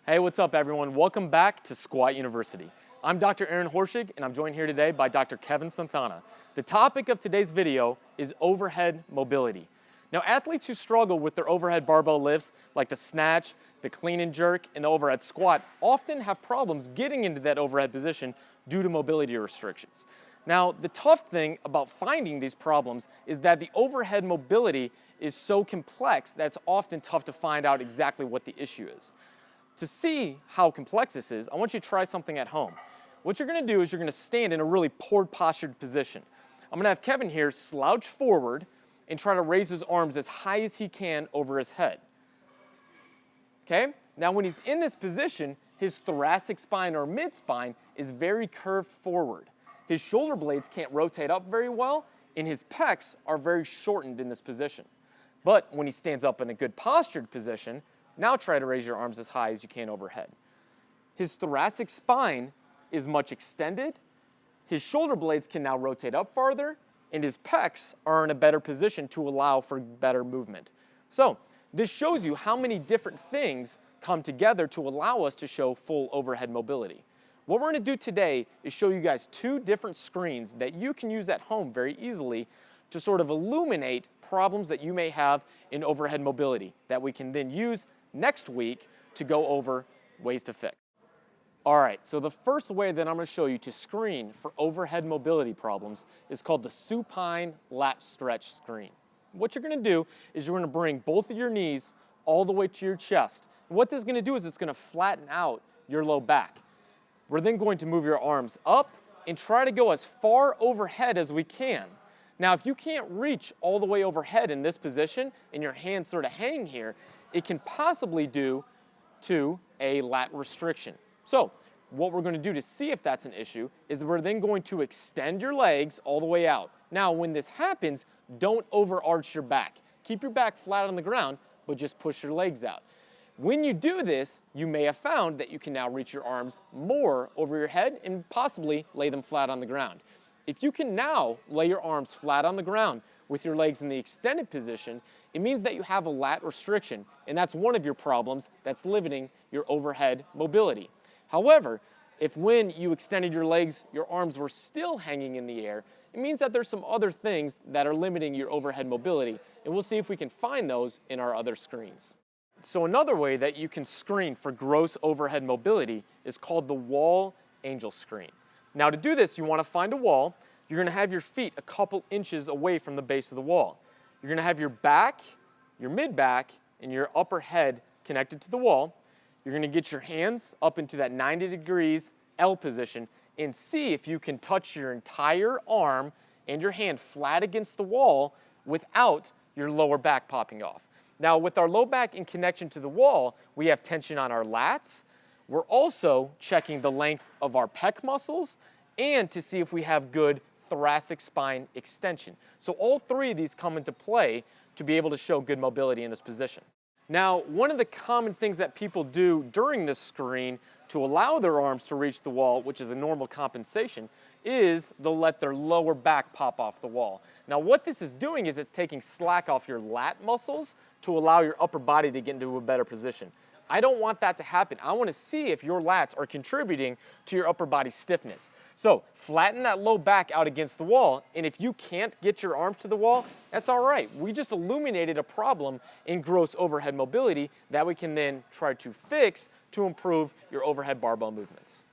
Hey, what's up everyone? Welcome back to Squat University. I'm Dr. Aaron Horschig and I'm joined here today by Dr. Kevin Santana. The topic of today's video is overhead mobility. Now, athletes who struggle with their overhead barbell lifts, like the snatch, the clean and jerk, and the overhead squat, often have problems getting into that overhead position due to mobility restrictions. Now, the tough thing about finding these problems is that the overhead mobility is so complex that it's often tough to find out exactly what the issue is. To see how complex this is, I want you to try something at home. What you're going to do is you're going to stand in a really postured position. I'm going to have Kevin here slouch forward and try to raise his arms as high as he can over his head. Okay? Now when he's in this position, his thoracic spine or mid-spine is very curved forward. His shoulder blades can't rotate up very well, and his pecs are very shortened in this position. But when he stands up in a good postured position, now try to raise your arms as high as you can overhead. His thoracic spine is much extended, his shoulder blades can now rotate up farther, and his pecs are in a better position to allow for better movement. So this shows you how many different things come together to allow us to show full overhead mobility. What we're going to do today is show you guys two different screens that you can use at home very easily to sort of illuminate problems that you may have in overhead mobility that we can then use next week to go over ways to fix. All right, so the first way that I'm going to show you to screen for overhead mobility problems is called the supine lat stretch screen. What you're going to do is you're going to bring both of your knees all the way to your chest. And what this is going to do is it's going to flatten out your low back. We're then going to move your arms up and try to go as far overhead as we can. Now, if you can't reach all the way overhead in this position and your hands sort of hang here, it can possibly due to a lat restriction. So what we're going to do to see if that's an issue is we're then going to extend your legs all the way out. Now, when this happens, don't overarch your back. Keep your back flat on the ground, but just push your legs out. When you do this, you may have found that you can now reach your arms more over your head and possibly lay them flat on the ground. If you can now lay your arms flat on the ground with your legs in the extended position, it means that you have a lat restriction, and that's one of your problems that's limiting your overhead mobility. However, if when you extended your legs, your arms were still hanging in the air, it means that there's some other things that are limiting your overhead mobility, and we'll see if we can find those in our other screens. So another way that you can screen for gross overhead mobility is called the wall angel screen. Now to do this, you want to find a wall. You're going to have your feet a couple inches away from the base of the wall. You're going to have your back, your mid-back, and your upper head connected to the wall. You're going to get your hands up into that 90 degrees L position and see if you can touch your entire arm and your hand flat against the wall without your lower back popping off. Now, with our low back in connection to the wall, we have tension on our lats. We're also checking the length of our pec muscles and to see if we have good thoracic spine extension. So all three of these come into play to be able to show good mobility in this position. Now, one of the common things that people do during this screen to allow their arms to reach the wall, which is a normal compensation, is they'll let their lower back pop off the wall. Now, what this is doing is it's taking slack off your lat muscles to allow your upper body to get into a better position. I don't want that to happen. I want to see if your lats are contributing to your upper body stiffness. So flatten that low back out against the wall, and if you can't get your arms to the wall, that's all right. We just illuminated a problem in gross overhead mobility that we can then try to fix to improve your overhead barbell movements.